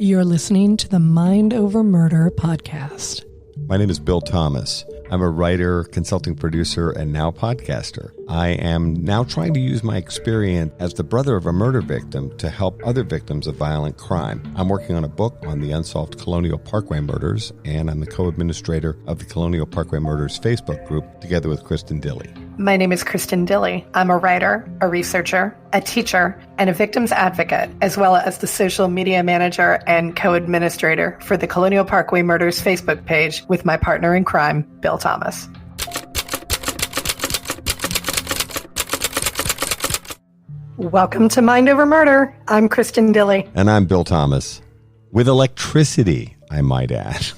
You're listening to the Mind Over Murder podcast. My name is Bill Thomas. I'm a writer, consulting producer, and now podcaster. I am now trying to use my experience as the brother of a murder victim to help other victims of violent crime. I'm working on a book on the unsolved Colonial Parkway murders, and I'm the co-administrator of the Colonial Parkway Murders Facebook group, together with Kristin Dilley. My name is Kristin Dilley. I'm a writer, a researcher, a teacher, and a victims advocate, as well as the social media manager and co-administrator for the Colonial Parkway Murders Facebook page with my partner in crime, Bill Thomas. Welcome to Mind Over Murder. I'm Kristin Dilley. And I'm Bill Thomas. With electricity, I might add.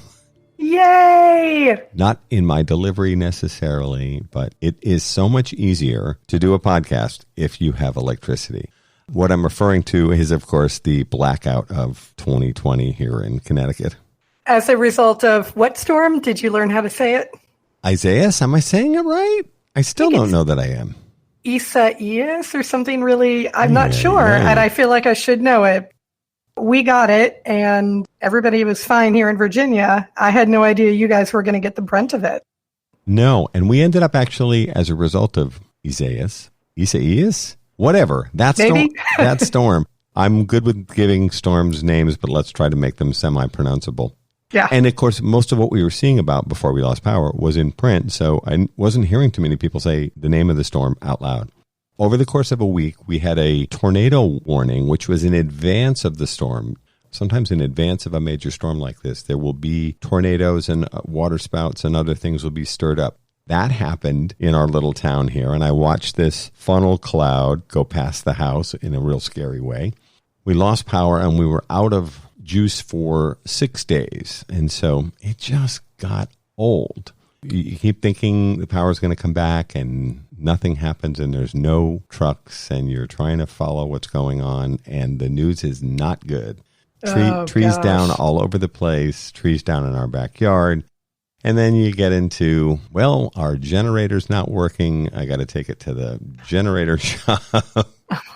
Yay! Not in my delivery necessarily, but it is so much easier to do a podcast if you have electricity. What I'm referring to is, of course, the blackout of 2020 here in Connecticut. As a result of what storm? Did you learn how to say it? Isaias, am I saying it right? I still don't know that I am. Isaias or something really, I'm not sure, and I feel like I should know it. We got it, and everybody was fine here in Virginia. I had no idea you guys were going to get the brunt of it. No, and we ended up actually, as a result of Isaias, whatever, that storm. I'm good with giving storms names, but let's try to make them semi-pronounceable. Yeah. And of course, most of what we were seeing about before we lost power was in print, so I wasn't hearing too many people say the name of the storm out loud. Over the course of a week, we had a tornado warning, which was in advance of the storm. Sometimes in advance of a major storm like this, there will be tornadoes and water spouts and other things will be stirred up. That happened in our little town here, and I watched this funnel cloud go past the house in a real scary way. We lost power, and we were out of juice for 6 days, and so it just got old. You keep thinking the power's going to come back, and nothing happens, and there's no trucks, and you're trying to follow what's going on, and the news is not good. Trees down all over the place, trees down in our backyard. And then you get into, well, our generator's not working. I got to take it to the generator shop. Oh,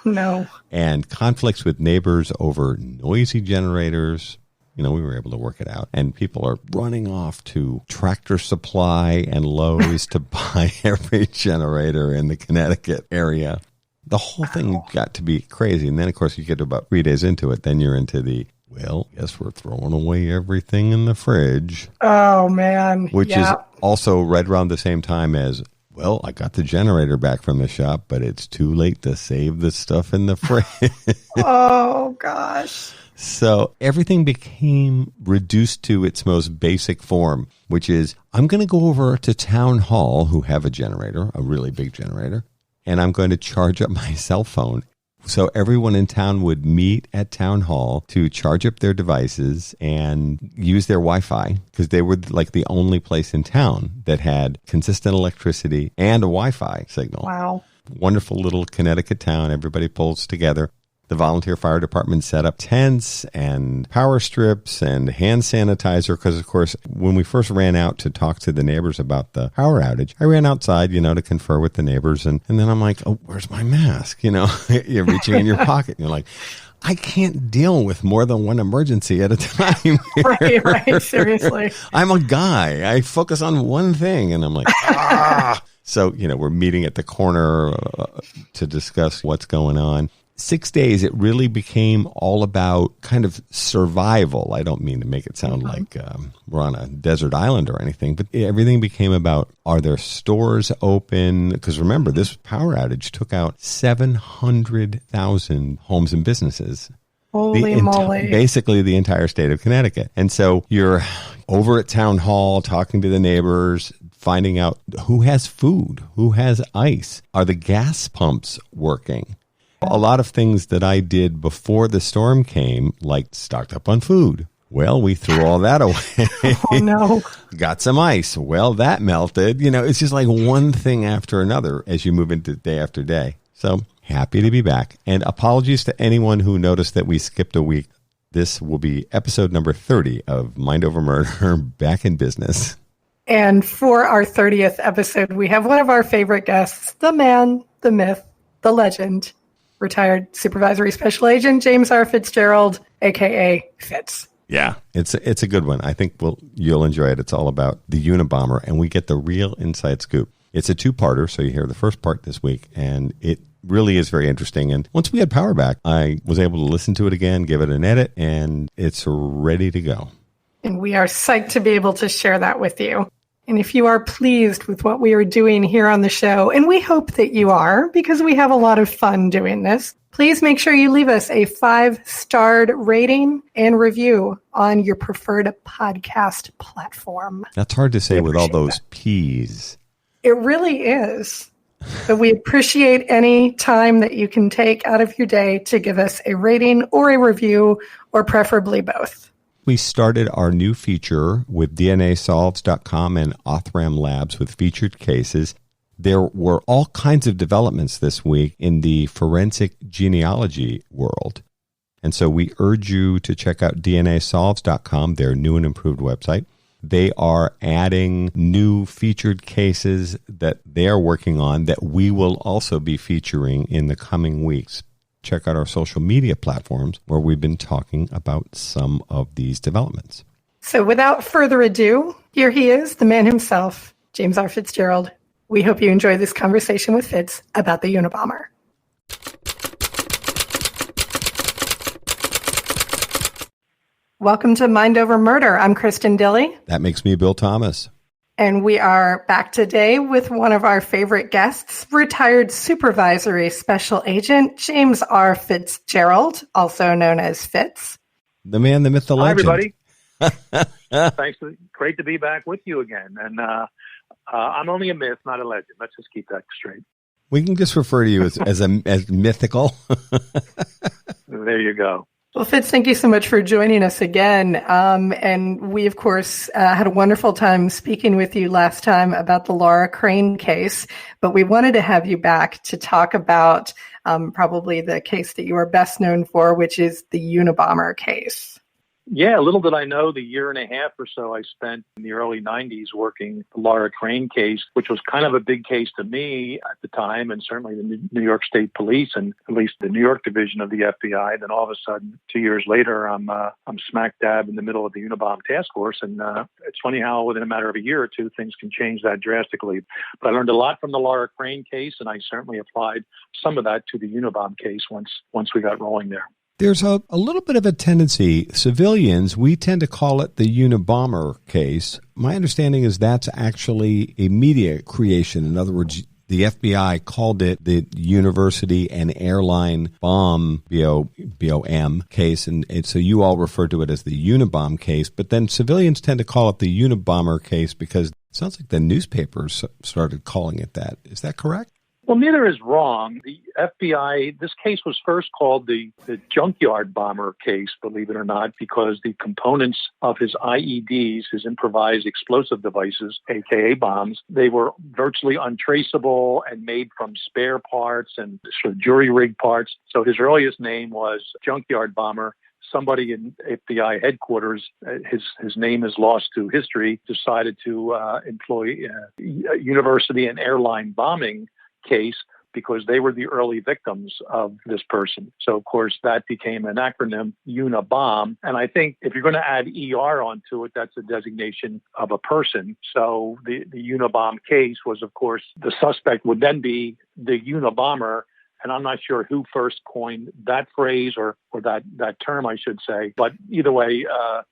no. And conflicts with neighbors over noisy generators. You know, we were able to work it out. And people are running off to Tractor Supply and Lowe's to buy every generator in the Connecticut area. The whole thing got to be crazy. And then, of course, you get about 3 days into it. Then you're into the, well, guess we're throwing away everything in the fridge. Oh, man. Which is also right around the same time as, well, I got the generator back from the shop, but it's too late to save the stuff in the fridge. Oh, gosh. So everything became reduced to its most basic form, which is I'm going to go over to Town Hall, who have a generator, a really big generator, and I'm going to charge up my cell phone. So everyone in town would meet at Town Hall to charge up their devices and use their Wi-Fi, because they were like the only place in town that had consistent electricity and a Wi-Fi signal. Wow. Wonderful little Connecticut town. Everybody pulls together. The volunteer fire department set up tents and power strips and hand sanitizer because, of course, when we first ran out to talk to the neighbors about the power outage, I ran outside, to confer with the neighbors. And then I'm like, oh, where's my mask? You're reaching in your pocket. And you're like, I can't deal with more than one emergency at a time. Right. Seriously. I'm a guy. I focus on one thing. And I'm like, ah. So, we're meeting at the corner to discuss what's going on. 6 days, it really became all about kind of survival. I don't mean to make it sound like we're on a desert island or anything, but everything became about, are there stores open? Because remember, this power outage took out 700,000 homes and businesses. Holy moly. Basically the entire state of Connecticut. And so you're over at Town Hall talking to the neighbors, finding out who has food, who has ice. Are the gas pumps working? A lot of things that I did before the storm came, like stocked up on food. Well, we threw all that away. Oh, no. Got some ice. Well, that melted. It's just like one thing after another as you move into day after day. So happy to be back. And apologies to anyone who noticed that we skipped a week. This will be episode number 30 of Mind Over Murder, back in business. And for our 30th episode, we have one of our favorite guests, the man, the myth, the legend, retired supervisory special agent James R. Fitzgerald, a.k.a. Fitz. Yeah, it's a good one. I think you'll enjoy it. It's all about the Unabomber, and we get the real inside scoop. It's a two-parter, so you hear the first part this week, and it really is very interesting. And once we had power back, I was able to listen to it again, give it an edit, and it's ready to go. And we are psyched to be able to share that with you. And if you are pleased with what we are doing here on the show, and we hope that you are, because we have a lot of fun doing this, please make sure you leave us a 5-starred rating and review on your preferred podcast platform. That's hard to say with all those P's. It really is. But we appreciate any time that you can take out of your day to give us a rating or a review, or preferably both. We started our new feature with DNAsolves.com and Othram Labs with featured cases. There were all kinds of developments this week in the forensic genealogy world. And so we urge you to check out DNAsolves.com, their new and improved website. They are adding new featured cases that they are working on that we will also be featuring in the coming weeks. Check out our social media platforms where we've been talking about some of these developments. So without further ado, here he is, the man himself, James R. Fitzgerald. We hope you enjoy this conversation with Fitz about the Unabomber. Welcome to Mind Over Murder. I'm Kristin Dilley. That makes me Bill Thomas. And we are back today with one of our favorite guests, retired supervisory special agent James R. Fitzgerald, also known as Fitz. The man, the myth, the legend. Hi, everybody. Thanks. Great to be back with you again. And I'm only a myth, not a legend. Let's just keep that straight. We can just refer to you as mythical. There you go. Well, Fitz, thank you so much for joining us again. And we, of course, had a wonderful time speaking with you last time about the Laura Crane case, but we wanted to have you back to talk about probably the case that you are best known for, which is the Unabomber case. Yeah, little did I know the year and a half or so I spent in the early 90s working the Laura Crane case, which was kind of a big case to me at the time, and certainly the New York State Police and at least the New York division of the FBI. Then all of a sudden, 2 years later, I'm smack dab in the middle of the Unabomber task force. And it's funny how within a matter of a year or two, things can change that drastically. But I learned a lot from the Laura Crane case, and I certainly applied some of that to the Unabomber case once we got rolling there. There's a little bit of a tendency, civilians, we tend to call it the Unabomber case. My understanding is that's actually a media creation. In other words, the FBI called it the University and Airline Bomb, BOM case, and so you all refer to it as the Unabomber case, but then civilians tend to call it the Unabomber case because it sounds like the newspapers started calling it that. Is that correct? Well, neither is wrong. The FBI, this case was first called the junkyard bomber case, believe it or not, because the components of his IEDs, his improvised explosive devices, aka bombs, they were virtually untraceable and made from spare parts and sort of jury-rigged parts. So his earliest name was junkyard bomber. Somebody in FBI headquarters, his name is lost to history, decided to employ a university and airline bombing case because they were the early victims of this person. So, of course, that became an acronym, Unabomber. And I think if you're going to add ER onto it, that's a designation of a person. So the Unabomber case was, of course, the suspect would then be the Unabomber. And I'm not sure who first coined that phrase or that term, I should say. But either way,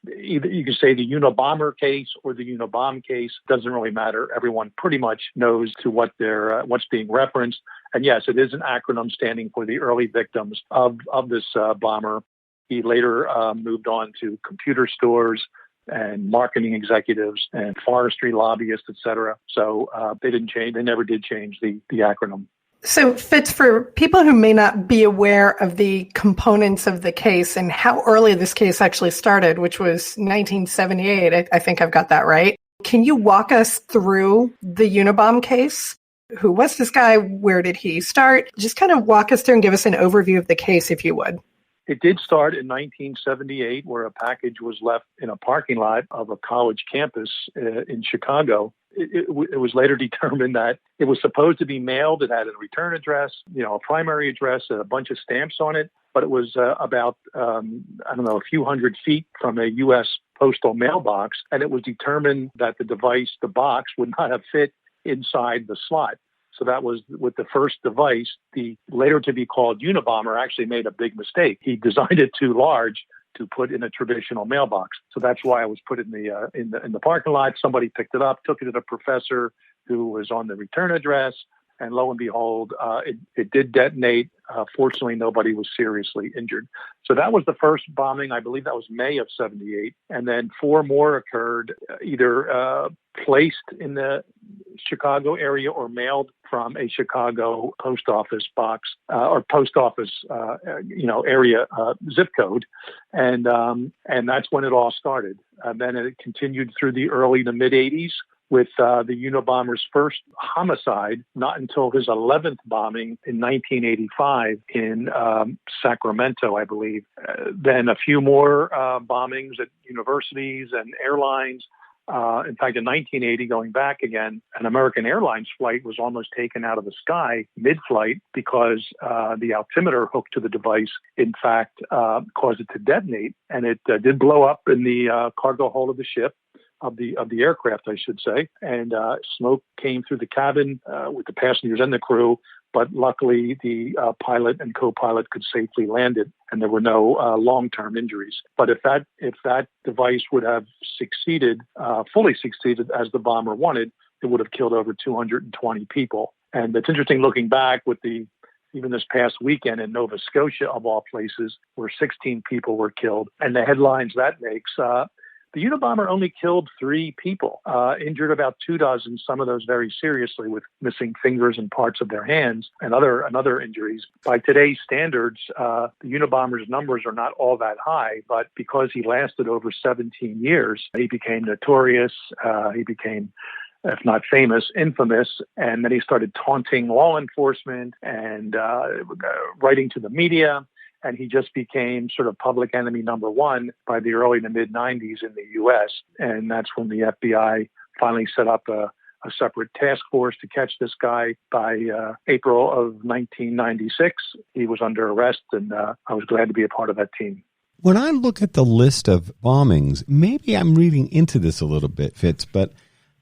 either you can say the Unabomber case or the Unabomber case. Doesn't really matter. Everyone pretty much knows to what what's being referenced. And yes, it is an acronym standing for the early victims of this bomber. He later moved on to computer stores and marketing executives and forestry lobbyists, et cetera. So they didn't change. They never did change the acronym. So, Fitz, for people who may not be aware of the components of the case and how early this case actually started, which was 1978, I think I've got that right. Can you walk us through the Unabomber case? Who was this guy? Where did he start? Just kind of walk us through and give us an overview of the case, if you would. It did start in 1978, where a package was left in a parking lot of a college campus in Chicago. it was later determined that it was supposed to be mailed. It had a return address, a primary address, and a bunch of stamps on it. But it was about, a few hundred feet from a U.S. postal mailbox. And it was determined that the box would not have fit inside the slot. So that was with the first device. The later to be called Unabomber actually made a big mistake. He designed it too large to put in a traditional mailbox. So that's why it was put in the parking lot. Somebody picked it up, took it to the professor who was on the return address, and lo and behold, it did detonate. Fortunately, nobody was seriously injured. So that was the first bombing. I believe that was May of '78. And then 4 more occurred, either placed in the Chicago area or mailed from a Chicago post office box or post office, area zip code. And that's when it all started. Then it continued through the early to mid 80s. With the Unabomber's first homicide, not until his 11th bombing in 1985 in Sacramento, I believe. Then a few more bombings at universities and airlines. In fact, in 1980, going back again, an American Airlines flight was almost taken out of the sky mid-flight because the altimeter hooked to the device, in fact, caused it to detonate. And it did blow up in the cargo hold of the ship. Of the aircraft, I should say, and smoke came through the cabin with the passengers and the crew. But luckily, the pilot and co-pilot could safely land it, and there were no long-term injuries. But if that device would have fully succeeded as the bomber wanted, it would have killed over 220 people. And it's interesting looking back with even this past weekend in Nova Scotia, of all places, where 16 people were killed, and the headlines that makes. The Unabomber only killed 3 people, injured about 24, some of those very seriously with missing fingers and parts of their hands and other injuries. By today's standards, the Unabomber's numbers are not all that high, but because he lasted over 17 years, he became notorious. He became, if not famous, infamous. And then he started taunting law enforcement and writing to the media. And he just became sort of public enemy number 1 by the early to mid 90s in the U.S. And that's when the FBI finally set up a separate task force to catch this guy. By April of 1996, he was under arrest, and I was glad to be a part of that team. When I look at the list of bombings, maybe I'm reading into this a little bit, Fitz, but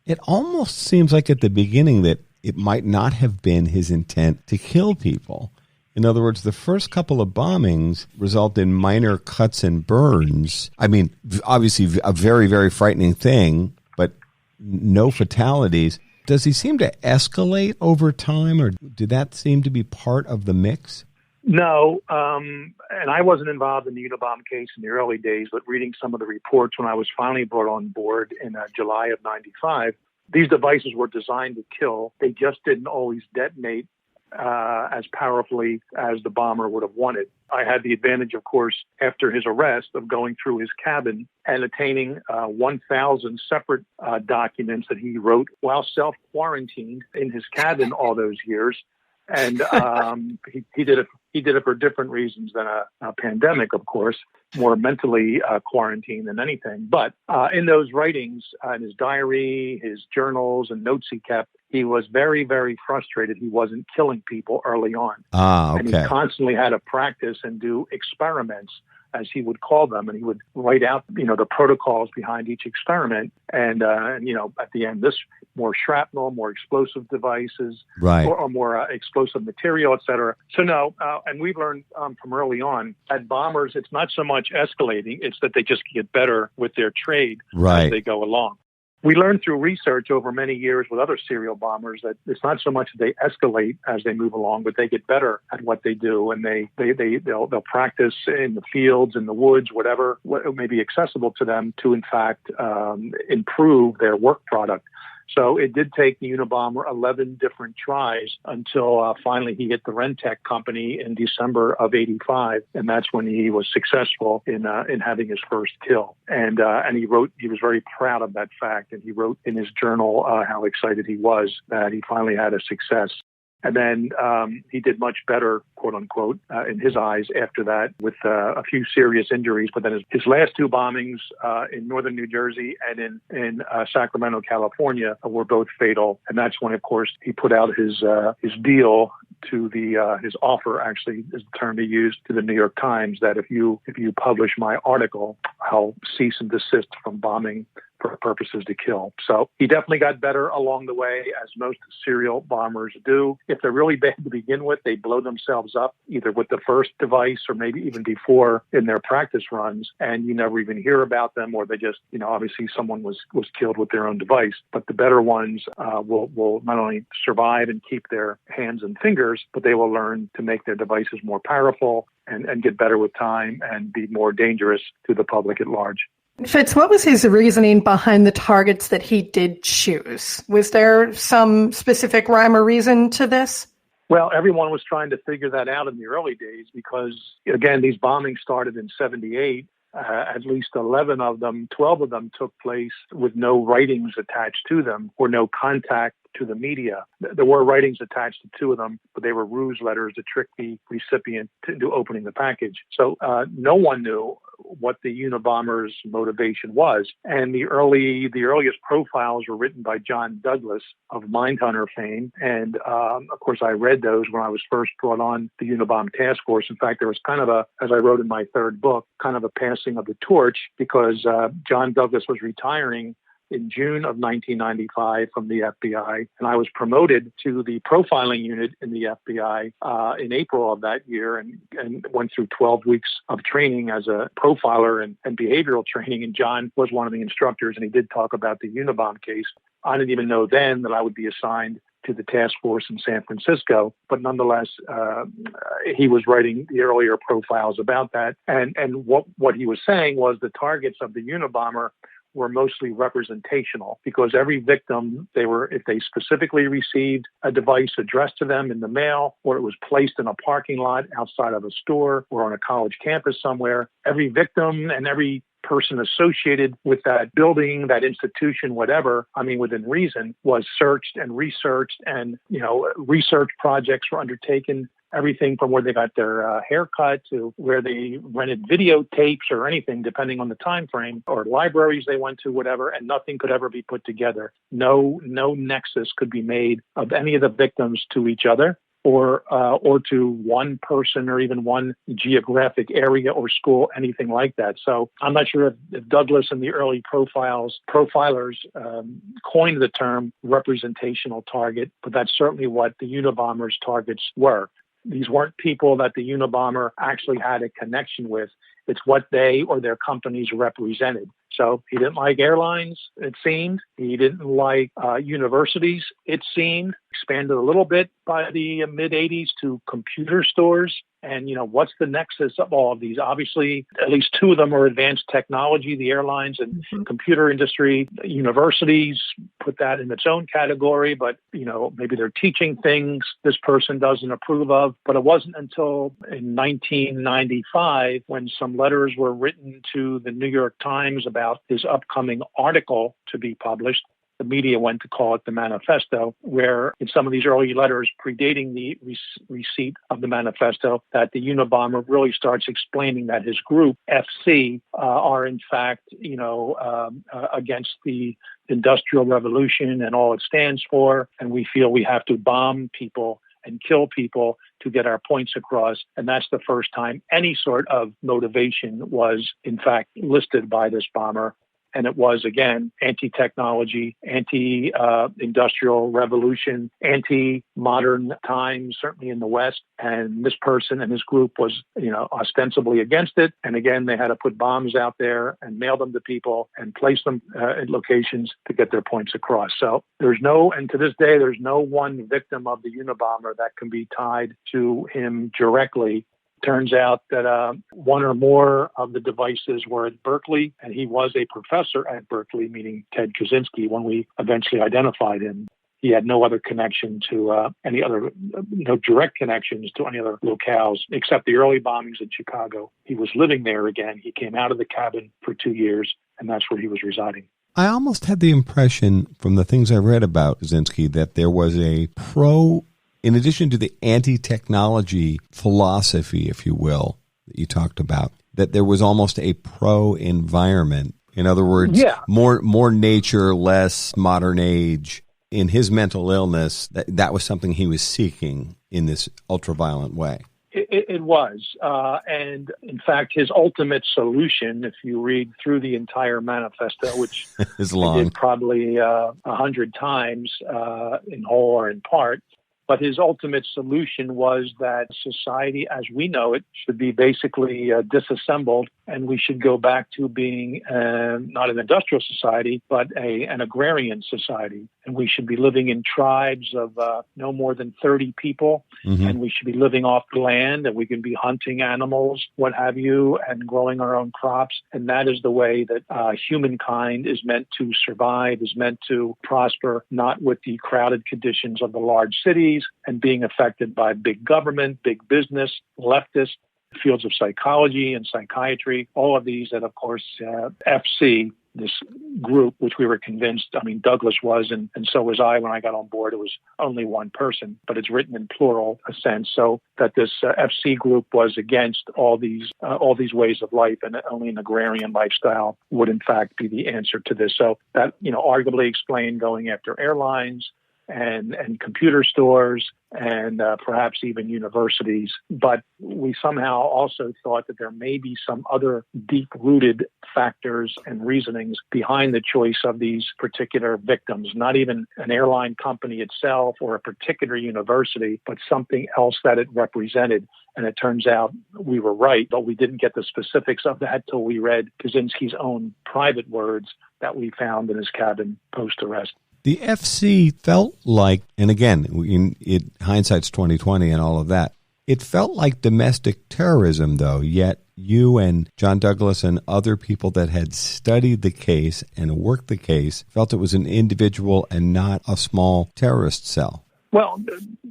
it almost seems like at the beginning that it might not have been his intent to kill people. In other words, the first couple of bombings result in minor cuts and burns. I mean, obviously a very, very frightening thing, but no fatalities. Does he seem to escalate over time, or did that seem to be part of the mix? No, and I wasn't involved in the Unabomber case in the early days, but reading some of the reports when I was finally brought on board in July of '95, these devices were designed to kill. They just didn't always detonate as powerfully as the bomber would have wanted. I had the advantage, of course, after his arrest, of going through his cabin and attaining 1,000 separate documents that he wrote while self-quarantined in his cabin all those years. And he did it for different reasons than a pandemic, of course, more mentally quarantined than anything. But in those writings, in his diary, his journals, and notes he kept, he was very, very frustrated he wasn't killing people early on. Okay. And he constantly had to practice and do experiments, as he would call them, and he would write out, the protocols behind each experiment. And at the end, this more shrapnel, more explosive devices, right, or more explosive material, et cetera. So no, and we've learned from early on that bombers, it's not so much escalating, it's that they just get better with their trade as they go along. We learned through research over many years with other serial bombers that it's not so much that they escalate as they move along, but they get better at what they do, and they'll practice in the fields, in the woods, whatever may be accessible to them to, in fact, improve their work product. So it did take the Unabomber 11 different tries until finally he hit the Rentec company in December of '85, and that's when he was successful in having his first kill. And he was very proud of that fact, and he wrote in his journal how excited he was that he finally had a success. And then he did much better, quote unquote, in his eyes after that with a few serious injuries. But then his last two bombings in northern New Jersey and in Sacramento, California were both fatal. And that's when, of course, he put out his deal to his offer, actually is the term he used, to the New York Times, that if you publish my article, I'll cease and desist from bombing for purposes to kill. So he definitely got better along the way, as most serial bombers do. If they're really bad to begin with, they blow themselves up either with the first device or maybe even before in their practice runs, and you never even hear about them, or they just, obviously someone was killed with their own device. But the better ones will not only survive and keep their hands and fingers, but they will learn to make their devices more powerful and get better with time and be more dangerous to the public at large. Fitz, what was his reasoning behind the targets that he did choose? Was there some specific rhyme or reason to this? Well, everyone was trying to figure that out in the early days because, again, these bombings started in 1978. At least 12 of them took place with no writings attached to them or no contact to the media. There were writings attached to two of them, but they were ruse letters to trick the recipient into opening the package. So no one knew what the Unabomber's motivation was. And the earliest profiles were written by John Douglas of Mindhunter fame. And of course, I read those when I was first brought on the Unabomber task force. In fact, there was kind of as I wrote in my third book, kind of a passing of the torch because John Douglas was retiring in June of 1995 from the FBI, and I was promoted to the profiling unit in the FBI in April of that year and went through 12 weeks of training as a profiler and behavioral training, and John was one of the instructors, and he did talk about the Unabomber case. I didn't even know then that I would be assigned to the task force in San Francisco, but nonetheless, he was writing the earlier profiles about that, and what he was saying was the targets of the Unabomber were mostly representational because every victim, if they specifically received a device addressed to them in the mail, or it was placed in a parking lot outside of a store or on a college campus somewhere, every victim and every person associated with that building, that institution, whatever, within reason, was searched and researched, and, research projects were undertaken. Everything from where they got their haircut to where they rented videotapes or anything, depending on the time frame, or libraries they went to, whatever, and nothing could ever be put together. No nexus could be made of any of the victims to each other or to one person or even one geographic area or school, anything like that. So I'm not sure if Douglas and the early profilers coined the term representational target, but that's certainly what the Unabomber's targets were. These weren't people that the Unabomber actually had a connection with. It's what they or their companies represented. So he didn't like airlines, it seemed. He didn't like universities, it seemed. Expanded a little bit by the mid-'80s to computer stores. And, what's the nexus of all of these? Obviously, at least two of them are advanced technology, the airlines and computer industry. Universities put that in its own category, but, maybe they're teaching things this person doesn't approve of. But it wasn't until in 1995 when some letters were written to the New York Times about his upcoming article to be published. The media went to call it the manifesto, where in some of these early letters predating the receipt of the manifesto, that the Unabomber really starts explaining that his group, FC, are in fact, against the Industrial Revolution and all it stands for. And we feel we have to bomb people and kill people to get our points across. And that's the first time any sort of motivation was, in fact, listed by this bomber. And it was, again, anti-technology, anti-industrial revolution, anti-modern times, certainly in the West. And this person and his group was, ostensibly against it. And again, they had to put bombs out there and mail them to people and place them in locations to get their points across. So and to this day, there's no one victim of the Unabomber that can be tied to him directly. Turns out that one or more of the devices were at Berkeley, and he was a professor at Berkeley, meaning Ted Kaczynski, when we eventually identified him. He had no other connection to any other, direct connections to any other locales, except the early bombings in Chicago. He was living there again. He came out of the cabin for 2 years, and that's where he was residing. I almost had the impression from the things I read about Kaczynski that there was a in addition to the anti-technology philosophy, if you will, that you talked about, that there was almost a pro-environment. In other words, more nature, less modern age. In his mental illness, that was something he was seeking in this ultra-violent way. It was. And in fact, his ultimate solution, if you read through the entire manifesto, which is long. I did probably 100 times in whole or in part, but his ultimate solution was that society as we know it should be basically disassembled, and we should go back to being not an industrial society, but an agrarian society. And we should be living in tribes of no more than 30 people, and we should be living off the land, and we can be hunting animals, what have you, and growing our own crops. And that is the way that humankind is meant to survive, is meant to prosper, not with the crowded conditions of the large cities and being affected by big government, big business, leftists, fields of psychology and psychiatry, all of these that, of course, FC, this group, which we were convinced, Douglas was, and so was I when I got on board. It was only one person, but it's written in plural a sense, so that this FC group was against all these ways of life, and only an agrarian lifestyle would, in fact, be the answer to this. So that, arguably explained going after airlines and computer stores and perhaps even universities. But we somehow also thought that there may be some other deep-rooted factors and reasonings behind the choice of these particular victims, not even an airline company itself or a particular university, but something else that it represented. And it turns out we were right, but we didn't get the specifics of that till we read Kaczynski's own private words that we found in his cabin post-arrest. The FC felt like, and again, hindsight's 20/20 and all of that, it felt like domestic terrorism, though, yet you and John Douglas and other people that had studied the case and worked the case felt it was an individual and not a small terrorist cell. Well,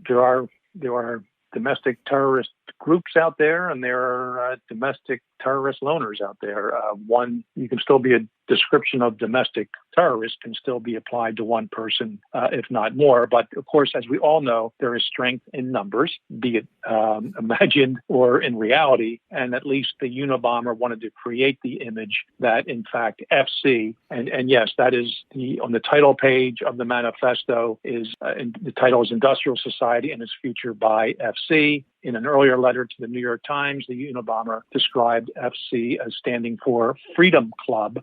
there are domestic terrorist groups out there, and there are domestic terrorist loners out there. You can still be a description of domestic terrorist can still be applied to one person, if not more. But of course, as we all know, there is strength in numbers, be it imagined or in reality. And at least the Unabomber wanted to create the image that, in fact, FC, and yes, that is on the title page of the manifesto the title is Industrial Society and Its Future by FC. In an earlier letter to the New York Times, the Unabomber described FC as standing for Freedom Club,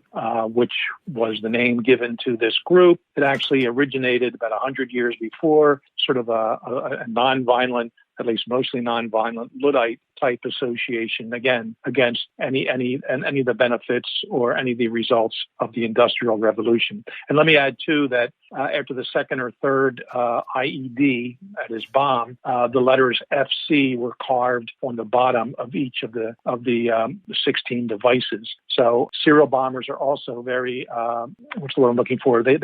which was the name given to this group. It actually originated about 100 years before, sort of a nonviolent, at least mostly nonviolent Luddite type association, again, against any of the benefits or any of the results of the Industrial Revolution. And let me add, too, that after the second or third IED, that is bomb, the letters FC were carved on the bottom of each of the 16 devices. So serial bombers are also very, what's the word I'm looking for? They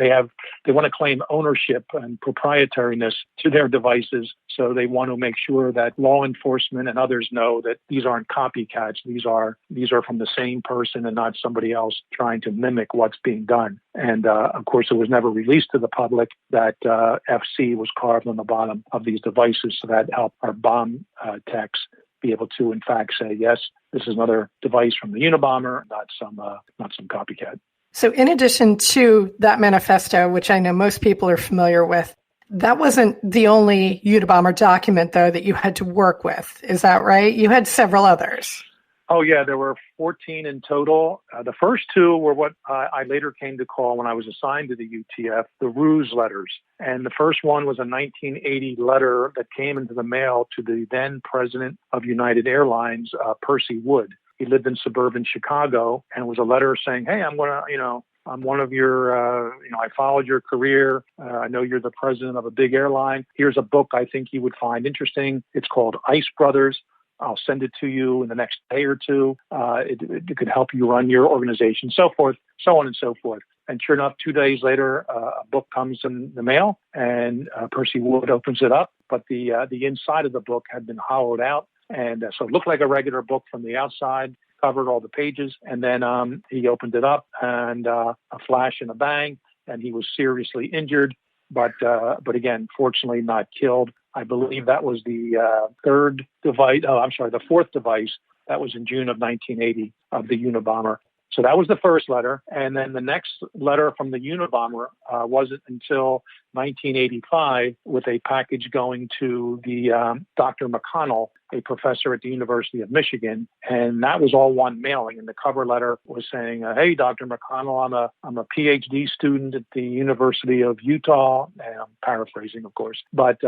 want to claim ownership and proprietariness to their devices. So they want to make sure that law enforcement and others know that these aren't copycats. These are from the same person and not somebody else trying to mimic what's being done. And of course, it was never released to the public that FC was carved on the bottom of these devices, so that helped our bomb techs be able to, in fact, say, yes, this is another device from the Unabomber, not some copycat. So in addition to that manifesto, which I know most people are familiar with, that wasn't the only Unabomber document, though, that you had to work with. Is that right? You had several others. Oh, yeah. There were 14 in total. The first two were what I later came to call, when I was assigned to the UTF, the ruse letters. And the first one was a 1980 letter that came into the mail to the then president of United Airlines, Percy Wood. He lived in suburban Chicago, and it was a letter saying, hey, I'm one of your, I followed your career. I know you're the president of a big airline. Here's a book I think you would find interesting. It's called Ice Brothers. I'll send it to you in the next day or two. It could help you run your organization, so forth, so on and so forth. And sure enough, 2 days later, a book comes in the mail, and Percy Wood opens it up. But the inside of the book had been hollowed out. And so it looked like a regular book from the outside, covered all the pages. And then he opened it up, and a flash and a bang, and he was seriously injured. but again, fortunately not killed. I believe that was the the fourth device. That was in June of 1980 of the Unabomber. So that was the first letter. And then the next letter from the Unabomber wasn't until 1985 with a package going to the Dr. McConnell, a professor at the University of Michigan. And that was all one mailing. And the cover letter was saying, hey, Dr. McConnell, I'm a PhD student at the University of Utah. And I'm paraphrasing, of course. But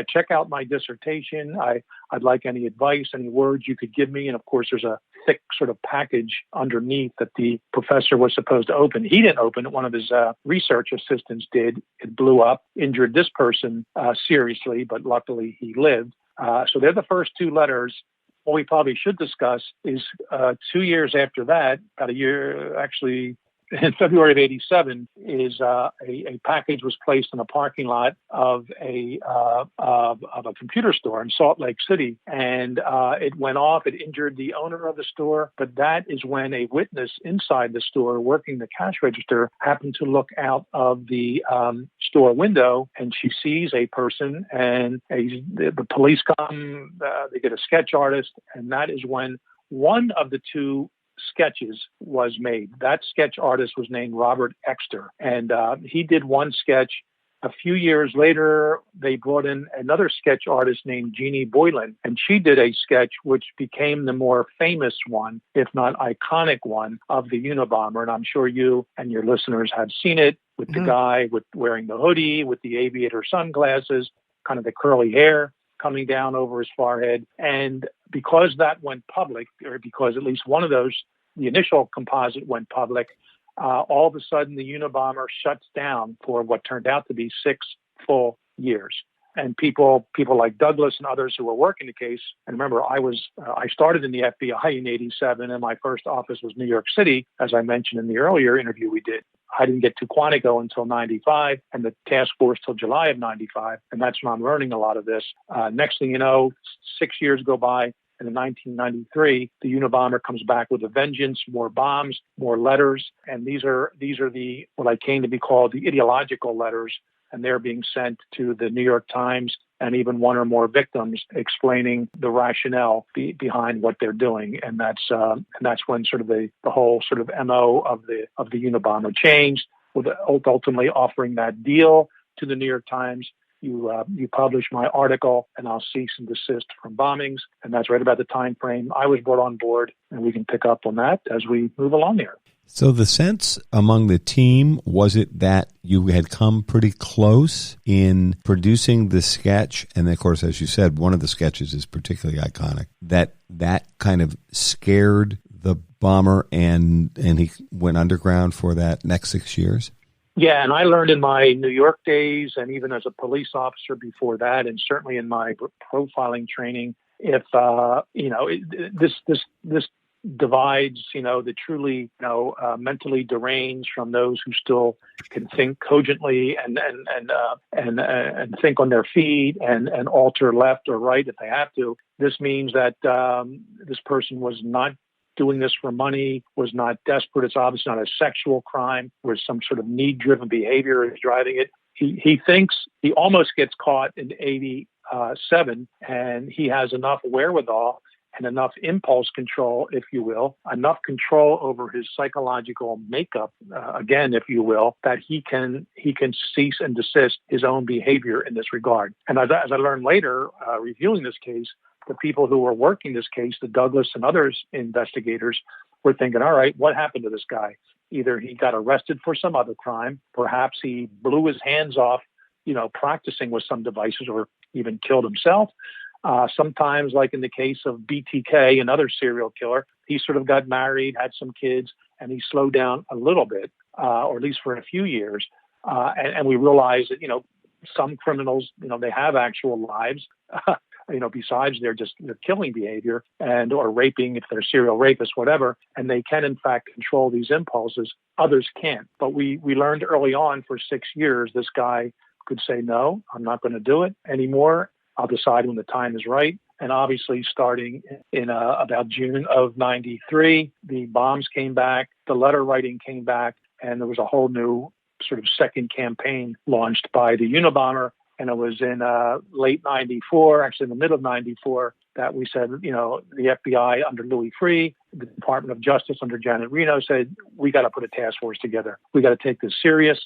check out my dissertation. I'd like any advice, any words you could give me. And of course, there's a thick sort of package underneath that the professor was supposed to open. He didn't open it. One of his research assistants did. It blew up, injured this person seriously, but luckily he lived. So they're the first two letters. What we probably should discuss is 2 years after that, about a year, actually, in February of 87, is a package was placed in a parking lot of a computer store in Salt Lake City, and it went off. It injured the owner of the store, but that is when a witness inside the store working the cash register happened to look out of the store window, and she sees a person, and the police come. They get a sketch artist, and that is when one of the two sketches was made. That sketch artist was named Robert Exter, and he did one sketch. A few years later, they brought in another sketch artist named Jeannie Boylan, and she did a sketch which became the more famous one, if not iconic one, of the Unabomber. And I'm sure you and your listeners have seen it with the guy with wearing the hoodie, with the aviator sunglasses, kind of the curly hair coming down over his forehead. And because that went public, or because at least one of those, the initial composite went public, all of a sudden the Unabomber shuts down for what turned out to be 6 full years. And people like Douglas and others who were working the case, and remember, I started in the FBI in 87, and my first office was New York City, as I mentioned in the earlier interview we did. I didn't get to Quantico until 95 and the task force till July of 95. And that's when I'm learning a lot of this. Next thing you know, 6 years go by. And in 1993, the Unabomber comes back with a vengeance, more bombs, more letters. And these are the what I came to be called the ideological letters. And they're being sent to the New York Times and even one or more victims explaining the rationale behind what they're doing. And that's when sort of the whole sort of MO of the Unabomber changed, with ultimately offering that deal to the New York Times. You publish my article and I'll cease and desist from bombings. And that's right about the time frame I was brought on board. And we can pick up on that as we move along here. So the sense among the team, was it that you had come pretty close in producing the sketch? And of course, as you said, one of the sketches is particularly iconic, that kind of scared the bomber and he went underground for that next 6 years? Yeah, and I learned in my New York days and even as a police officer before that, and certainly in my profiling training, if, this divides, the truly, mentally deranged from those who still can think cogently and think on their feet and alter left or right if they have to. This means that this person was not doing this for money, was not desperate. It's obviously not a sexual crime where some sort of need-driven behavior is driving it. He thinks he almost gets caught in 87, and he has enough wherewithal and enough impulse control, if you will, enough control over his psychological makeup, again, if you will, that he can cease and desist his own behavior in this regard. And as I learned later, reviewing this case, the people who were working this case, the Douglas and others investigators, were thinking, all right, what happened to this guy? Either he got arrested for some other crime, perhaps he blew his hands off, practicing with some devices, or even killed himself. Sometimes, like in the case of BTK, another serial killer, he sort of got married, had some kids, and he slowed down a little bit, or at least for a few years. And we realized that, some criminals, they have actual lives. Besides their killing behavior or raping, if they're serial rapists, whatever, and they can in fact control these impulses. Others can't. But we learned early on for 6 years, this guy could say, no, I'm not going to do it anymore. I'll decide when the time is right. And obviously starting in about June of 93, the bombs came back, the letter writing came back, and there was a whole new sort of second campaign launched by the Unabomber. And it was in late 94, actually in the middle of 94, that we said, the FBI under Louis Freeh, the Department of Justice under Janet Reno said, we got to put a task force together. We got to take this serious.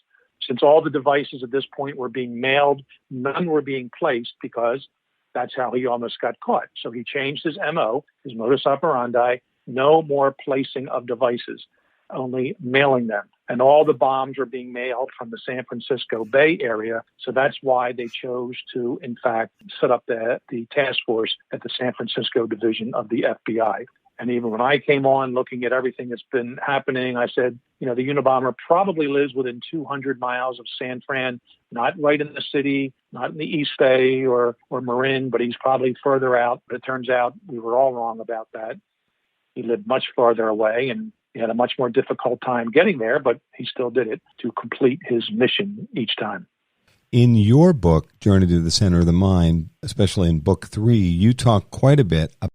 Since all the devices at this point were being mailed, none were being placed because that's how he almost got caught. So he changed his MO, his modus operandi, no more placing of devices, only mailing them. And all the bombs are being mailed from the San Francisco Bay Area. So that's why they chose to, in fact, set up the task force at the San Francisco division of the FBI. And even when I came on looking at everything that's been happening, I said, the Unabomber probably lives within 200 miles of San Fran, not right in the city, not in the East Bay or Marin, but he's probably further out. But it turns out we were all wrong about that. He lived much farther away, and he had a much more difficult time getting there, but he still did it to complete his mission each time. In your book, Journey to the Center of the Mind, especially in book 3, you talk quite a bit about.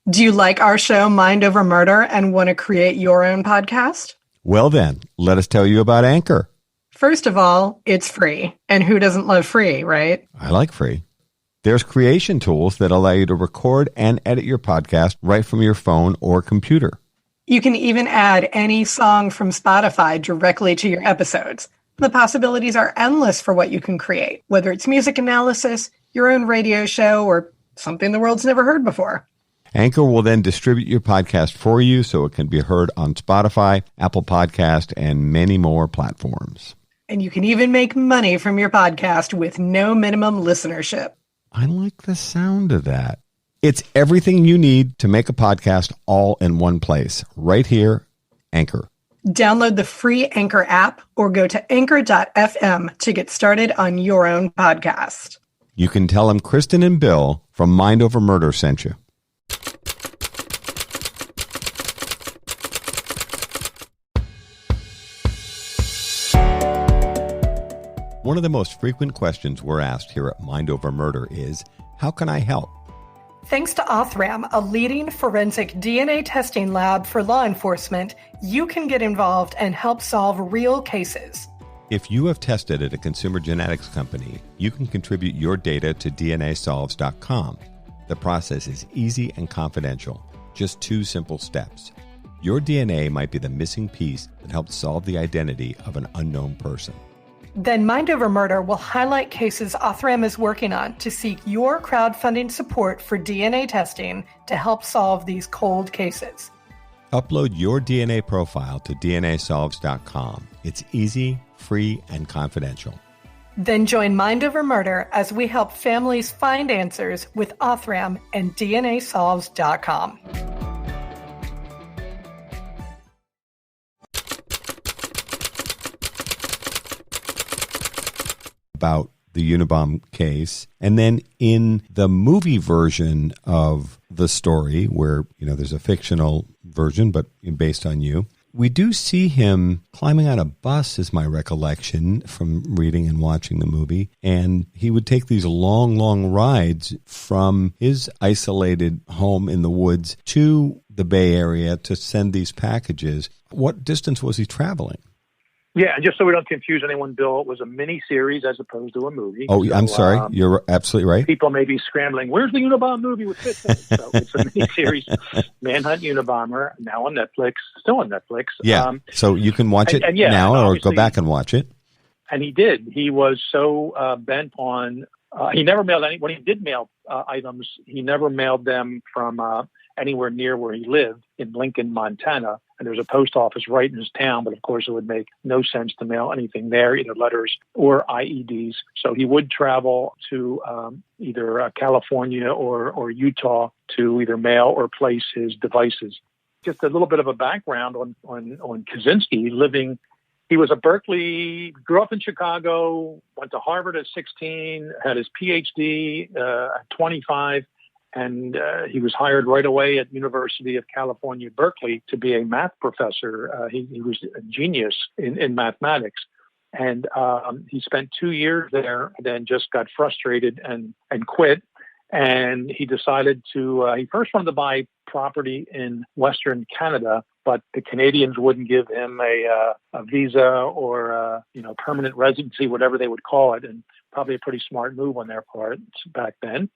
Do you like our show, Mind Over Murder, and want to create your own podcast? Well then, let us tell you about Anchor. First of all, it's free. And who doesn't love free, right? I like free. There's creation tools that allow you to record and edit your podcast right from your phone or computer. You can even add any song from Spotify directly to your episodes. The possibilities are endless for what you can create, whether it's music analysis, your own radio show, or something the world's never heard before. Anchor will then distribute your podcast for you so it can be heard on Spotify, Apple Podcast, and many more platforms. And you can even make money from your podcast with no minimum listenership. I like the sound of that. It's everything you need to make a podcast all in one place. Right here, Anchor. Download the free Anchor app or go to anchor.fm to get started on your own podcast. You can tell them Kristin and Bill from Mind Over Murder sent you. One of the most frequent questions we're asked here at Mind Over Murder is, how can I help? Thanks to Othram, a leading forensic DNA testing lab for law enforcement, you can get involved and help solve real cases. If you have tested at a consumer genetics company, you can contribute your data to DNAsolves.com. The process is easy and confidential. Just 2 simple steps. Your DNA might be the missing piece that helps solve the identity of an unknown person. Then Mind Over Murder will highlight cases Othram is working on to seek your crowdfunding support for DNA testing to help solve these cold cases. Upload your DNA profile to DNAsolves.com. It's easy, free, and confidential. Then join Mind Over Murder as we help families find answers with Othram and DNAsolves.com. About the Unabomber case. And then in the movie version of the story, where, there's a fictional version, but based on you, we do see him climbing on a bus, is my recollection from reading and watching the movie. And he would take these long, long rides from his isolated home in the woods to the Bay Area to send these packages. What distance was he traveling? Yeah, and just so we don't confuse anyone, Bill, it was a mini-series as opposed to a movie. Oh, I'm sorry. You're absolutely right. People may be scrambling, where's the Unabomber movie with Fitz? So it's a mini-series, Manhunt Unabomber, now on Netflix, still on Netflix. Yeah, so you can watch it now or go back and watch it. And he did. He was so bent on, he never mailed when he did mail items, he never mailed them from anywhere near where he lived in Lincoln, Montana. And there's a post office right in his town, but of course it would make no sense to mail anything there, either letters or IEDs. So he would travel to either California or Utah to either mail or place his devices. Just a little bit of a background on Kaczynski. He was a Berkeley, grew up in Chicago, went to Harvard at 16, had his PhD at 25. And he was hired right away at University of California, Berkeley, to be a math professor. He was a genius in mathematics. And he spent 2 years there, then just got frustrated and quit. And he decided he first wanted to buy property in Western Canada, but the Canadians wouldn't give him a visa or permanent residency, whatever they would call it, and probably a pretty smart move on their part back then.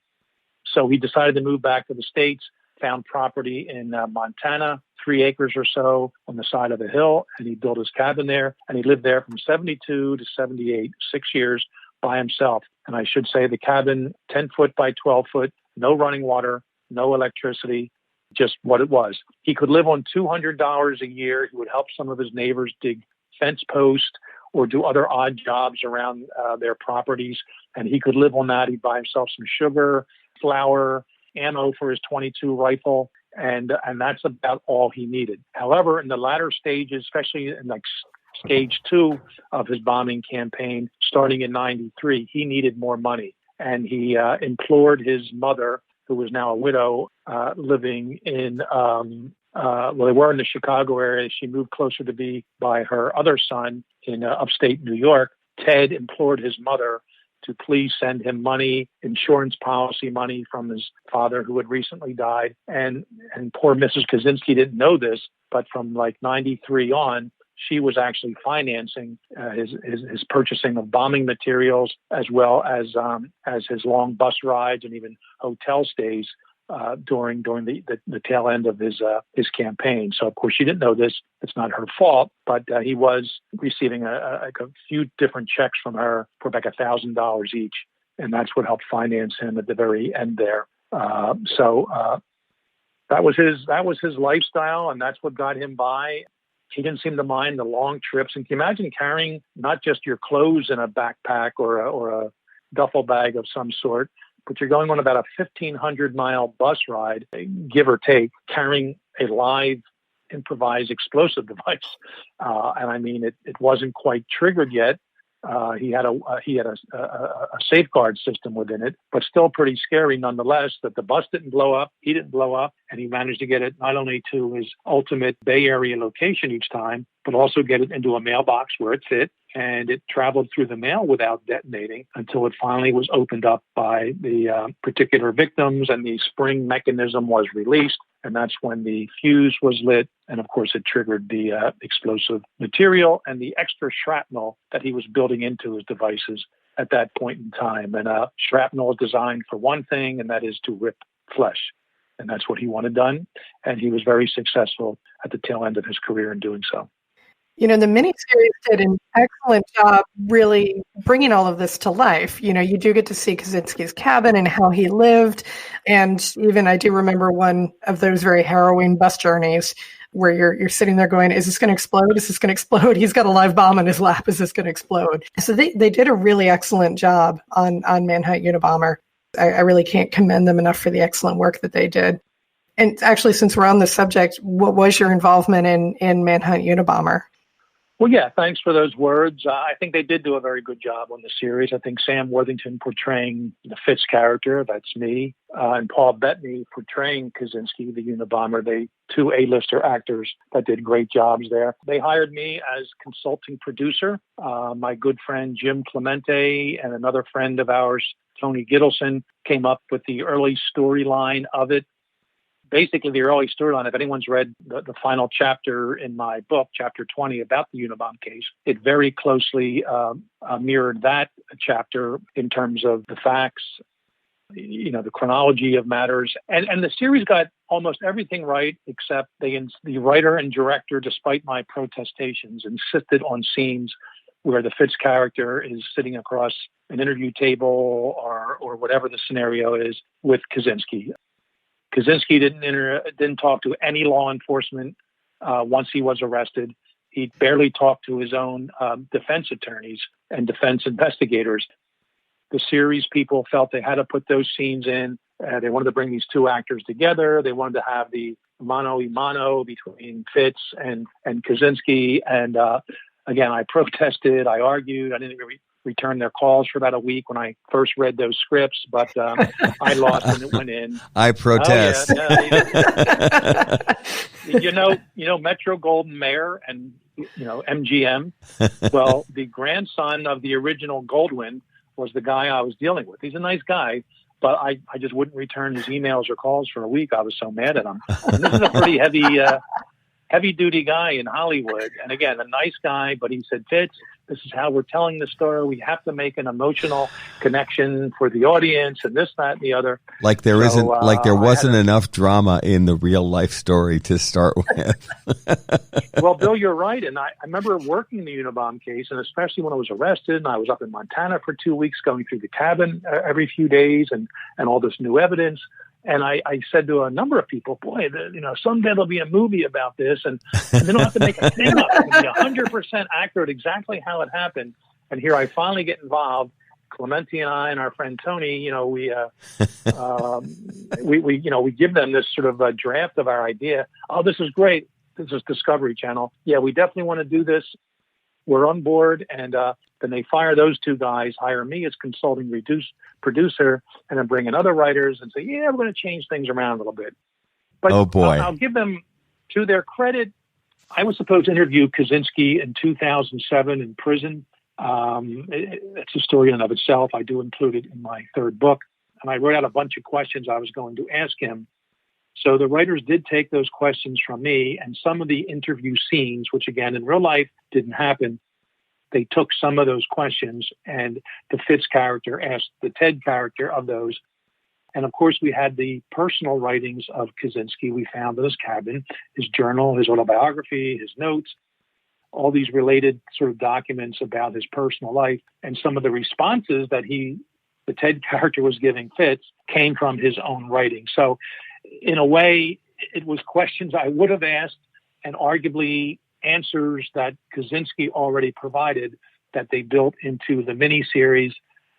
So he decided to move back to the States, found property in Montana, 3 acres or so on the side of a hill, and he built his cabin there, and he lived there from 72 to 78, 6 years by himself. And I should say the cabin, 10 foot by 12 foot, no running water, no electricity, just what it was. He could live on $200 a year. He would help some of his neighbors dig fence posts or do other odd jobs around their properties. And he could live on that. He'd buy himself some sugar, flour, ammo for his .22 rifle. And that's about all he needed. However, in the latter stages, especially in like stage 2 of his bombing campaign, starting in 93, he needed more money. And he implored his mother, who was now a widow, living in, they were in the Chicago area. She moved closer to be by her other son in upstate New York. Ted implored his mother to please send him money, insurance policy money from his father who had recently died. And poor Mrs. Kaczynski didn't know this, but from like 93 on, she was actually financing his purchasing of bombing materials, as well as his long bus rides and even hotel stays during the tail end of his campaign. So of course she didn't know this. It's not her fault, but he was receiving a few different checks from her for like $1,000 each, and that's what helped finance him at the very end there. So that was his lifestyle, and that's what got him by. He didn't seem to mind the long trips. And can you imagine carrying not just your clothes in a backpack or a duffel bag of some sort, but you're going on about a 1,500-mile bus ride, give or take, carrying a live improvised explosive device. And I mean, it wasn't quite triggered yet. He had a safeguard system within it, but still pretty scary nonetheless that the bus didn't blow up, he didn't blow up, and he managed to get it not only to his ultimate Bay Area location each time, but also get it into a mailbox where it fit. And it traveled through the mail without detonating until it finally was opened up by the particular victims and the spring mechanism was released. And that's when the fuse was lit. And of course, it triggered the explosive material and the extra shrapnel that he was building into his devices at that point in time. And shrapnel is designed for one thing, and that is to rip flesh. And that's what he wanted done. And he was very successful at the tail end of his career in doing so. You know, the miniseries did an excellent job really bringing all of this to life. You know, you do get to see Kaczynski's cabin and how he lived. And even I do remember one of those very harrowing bus journeys where you're sitting there going, is this going to explode? Is this going to explode? He's got a live bomb in his lap. Is this going to explode? So they did a really excellent job on Manhunt Unabomber. I really can't commend them enough for the excellent work that they did. And actually, since we're on the subject, what was your involvement in Manhunt Unabomber? Well, yeah, thanks for those words. I think they did do a very good job on the series. I think Sam Worthington portraying the Fitz character, that's me, and Paul Bettany portraying Kaczynski, the Unabomber, they 2 A-lister actors that did great jobs there. They hired me as consulting producer. My good friend Jim Clemente and another friend of ours, Tony Gittleson, came up with the early storyline of it. Basically, the early storyline, if anyone's read the final chapter in my book, chapter 20, about the Unabomber case, it very closely mirrored that chapter in terms of the facts, you know, the chronology of matters. And the series got almost everything right, except the writer and director, despite my protestations, insisted on scenes where the Fitz character is sitting across an interview table or whatever the scenario is with Kaczynski. Kaczynski didn't talk to any law enforcement once he was arrested. He barely talked to his own defense attorneys and defense investigators. The series people felt they had to put those scenes in. They wanted to bring these 2 actors together. They wanted to have the mano a mano between Fitz and Kaczynski. And again, I protested. I argued. I didn't even return their calls for about a week when I first read those scripts, but I lost and it went in. I protest. Oh, yeah, you know, Metro Golden Mayer and, you know, MGM. Well, the grandson of the original Goldwyn was the guy I was dealing with. He's a nice guy, but I just wouldn't return his emails or calls for a week. I was so mad at him. And this is a pretty heavy duty guy in Hollywood. And again, a nice guy, but he said, Fitz, this is how we're telling the story. We have to make an emotional connection for the audience and this, that, and the other. Like there wasn't enough drama in the real life story to start with. Well, Bill, you're right. And I remember working the Unabomber case, and especially when I was arrested and I was up in Montana for 2 weeks going through the cabin every few days and all this new evidence. And I said to a number of people, boy, someday there'll be a movie about this, and they don't have to make a thing up. It'll be 100% accurate, exactly how it happened. And here I finally get involved. Clemente and I and our friend Tony, we give them this sort of a draft of our idea. Oh, this is great. This is Discovery Channel. Yeah, we definitely want to do this. We're on board. And then they fire those two guys, hire me as consulting producer, and then bring in other writers and say, yeah, we're going to change things around a little bit. But oh boy, I'll give them, to their credit, I was supposed to interview Kaczynski in 2007 in prison. It's a story in and of itself. I do include it in my third book. And I wrote out a bunch of questions I was going to ask him. So the writers did take those questions from me, and some of the interview scenes, which again in real life didn't happen, they took some of those questions, and the Fitz character asked the Ted character of those. And of course, we had the personal writings of Kaczynski. We found in his cabin, his journal, his autobiography, his notes, all these related sort of documents about his personal life. And some of the responses that the Ted character was giving Fitz came from his own writing. So in a way, it was questions I would have asked, and arguably answers that Kaczynski already provided that they built into the miniseries.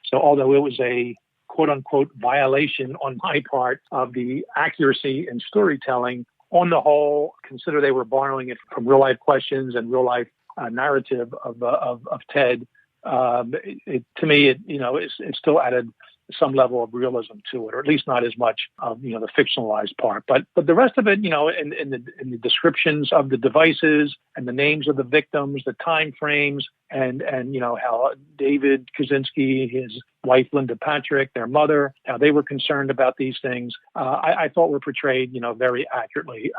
So although it was a quote unquote violation on my part of the accuracy in storytelling, on the whole, consider they were borrowing it from real life questions and real life narrative of Ted. To me, it still added some level of realism to it, or at least not as much of the fictionalized part. But the rest of it, in the descriptions of the devices and the names of the victims, the time frames, and how David Kaczynski, his wife Linda Patrick, their mother, how they were concerned about these things, I thought were portrayed very accurately.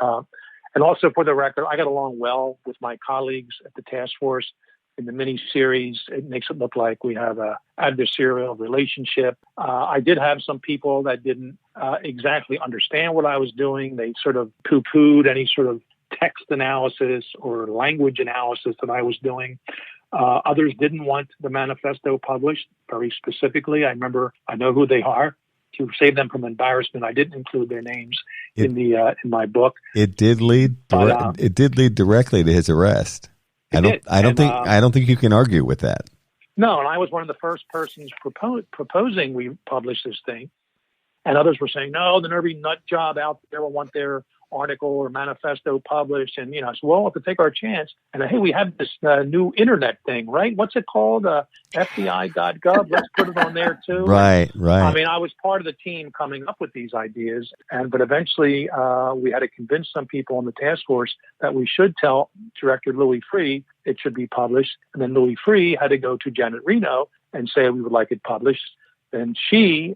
And also, for the record, I got along well with my colleagues at the task force. In the miniseries, it makes it look like we have a adversarial relationship. I did have some people that didn't exactly understand what I was doing. They sort of poo-pooed any sort of text analysis or language analysis that I was doing. Others didn't want the manifesto published very specifically. I know who they are. To save them from embarrassment, I didn't include their names in my book. It did lead directly to his arrest. I don't think you can argue with that. No, and I was one of the first persons proposing we publish this thing. And others were saying, no, the nervy nut job out there will want their article or manifesto published. And, I said, well, we'll have to take our chance. And hey, we have this new internet thing, right? What's it called? FBI.gov. Let's put it on there too. Right. I mean, I was part of the team coming up with these ideas. But eventually we had to convince some people on the task force that we should tell Director Louis Freeh it should be published. And then Louis Freeh had to go to Janet Reno and say we would like it published. And she,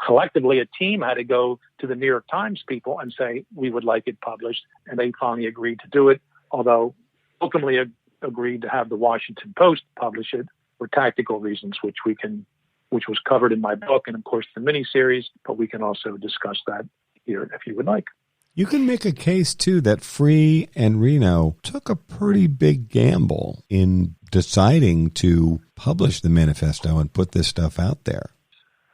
collectively, a team had to go to the New York Times people and say, we would like it published. And they finally agreed to do it, although ultimately agreed to have the Washington Post publish it for tactical reasons, which was covered in my book and, of course, the miniseries. But we can also discuss that here if you would like. You can make a case, too, that Freeh and Reno took a pretty big gamble in deciding to publish the manifesto and put this stuff out there.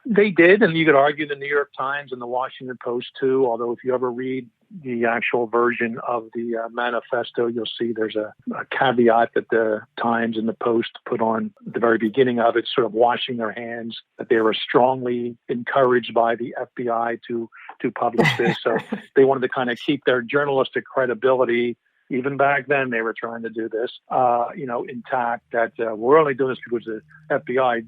They did, and you could argue the New York Times and the Washington Post, too, although if you ever read the actual version of the manifesto, you'll see there's a caveat that the Times and the Post put on at the very beginning of it, sort of washing their hands, that they were strongly encouraged by the FBI to publish this. So they wanted to kind of keep their journalistic credibility. Even back then, they were trying to do this, intact, that we're only doing this because the FBI,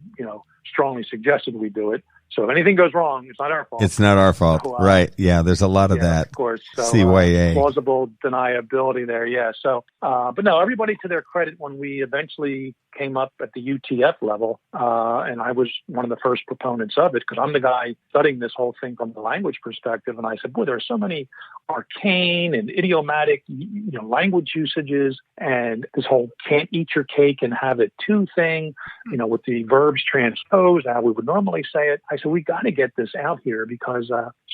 strongly suggested we do it. So if anything goes wrong, it's not our fault. It's not our fault. So, right. Yeah. There's a lot of that. Of course. So, CYA. Plausible deniability there. Yeah. So, but no, everybody to their credit, when we eventually came up at the UTF level, and I was one of the first proponents of it because I'm the guy studying this whole thing from the language perspective. And I said, boy, there are so many arcane and idiomatic, language usages, and this whole can't eat your cake and have it too thing, with the verbs transposed, how we would normally say it. I said, we got to get this out here because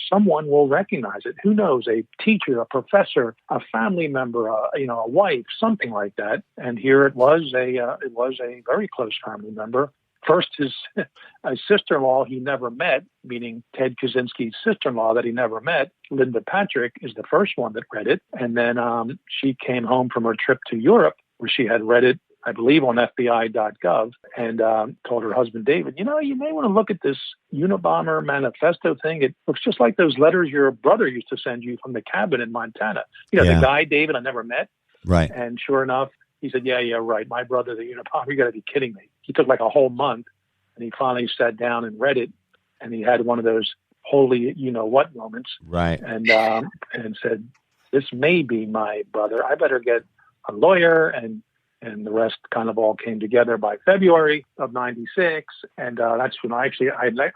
someone will recognize it. Who knows? A teacher, a professor, a family member, a wife, something like that. And here it was a very close family member. First, a sister-in-law he never met, meaning Ted Kaczynski's sister-in-law that he never met, Linda Patrick, is the first one that read it. And then she came home from her trip to Europe where she had read it, I believe, on FBI.gov, and told her husband, David, you may want to look at this Unabomber manifesto thing. It looks just like those letters your brother used to send you from the cabin in Montana. The guy, David, I never met. Right. And sure enough, he said, yeah, right. My brother, the Unabomber, you got to be kidding me. He took like a whole month, and he finally sat down and read it, and he had one of those holy you-know-what moments. Right. And said, this may be my brother. I better get a lawyer, and the rest kind of all came together by February of 96. And that's when I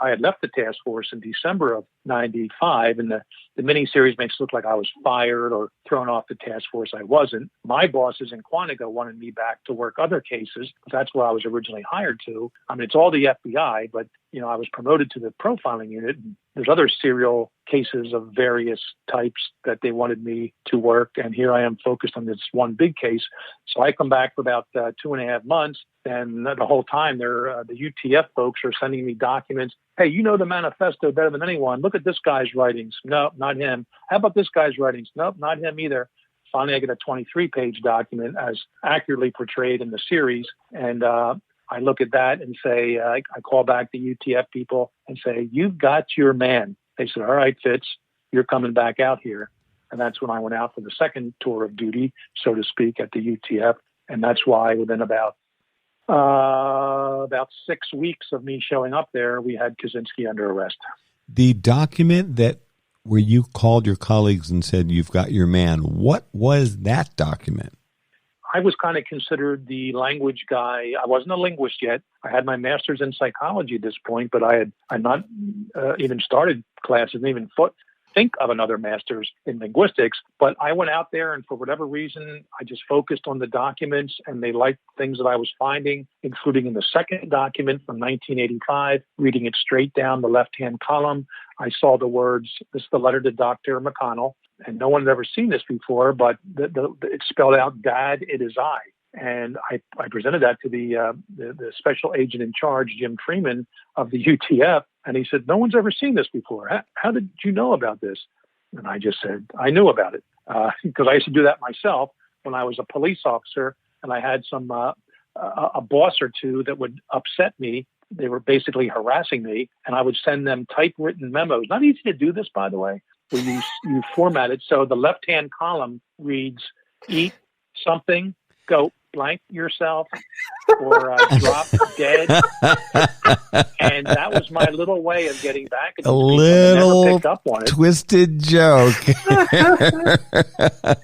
had left the task force in December of 95. And the miniseries makes it look like I was fired or thrown off the task force. I wasn't. My bosses in Quantico wanted me back to work other cases. That's where I was originally hired to. I mean, it's all the FBI, but I was promoted to the profiling unit. And there's other serial cases of various types that they wanted me to work. And here I am focused on this one big case. So I come back for about 2.5 months. And the whole time, the UTF folks are sending me documents. Hey, the manifesto better than anyone. Look at this guy's writings. No, not him. How about this guy's writings? Nope, not him either. Finally, I get a 23-page document as accurately portrayed in the series. And I look at that and say, I call back the UTF people and say, you've got your man. They said, all right, Fitz, you're coming back out here. And that's when I went out for the second tour of duty, so to speak, at the UTF. And that's why within about 6 weeks of me showing up there, we had Kaczynski under arrest. The document where you called your colleagues and said, you've got your man, what was that document? I was kind of considered the language guy. I wasn't a linguist yet. I had my master's in psychology at this point, but I had not even started classes, didn't even think of another master's in linguistics. But I went out there, and for whatever reason, I just focused on the documents, and they liked things that I was finding, including in the second document from 1985, reading it straight down the left-hand column. I saw the words, this is the letter to Dr. McConnell. And no one had ever seen this before, but it's spelled out, Dad, it is I. And I presented that to the special agent in charge, Jim Freeman of the UTF. And he said, no one's ever seen this before. How did you know about this? And I just said, I knew about it because I used to do that myself when I was a police officer. And I had some a boss or two that would upset me. They were basically harassing me. And I would send them typewritten memos. Not easy to do this, by the way, where you format it. So the left-hand column reads, eat something, go blank yourself, or drop dead. And that was my little way of getting back at a little up on it. Twisted joke.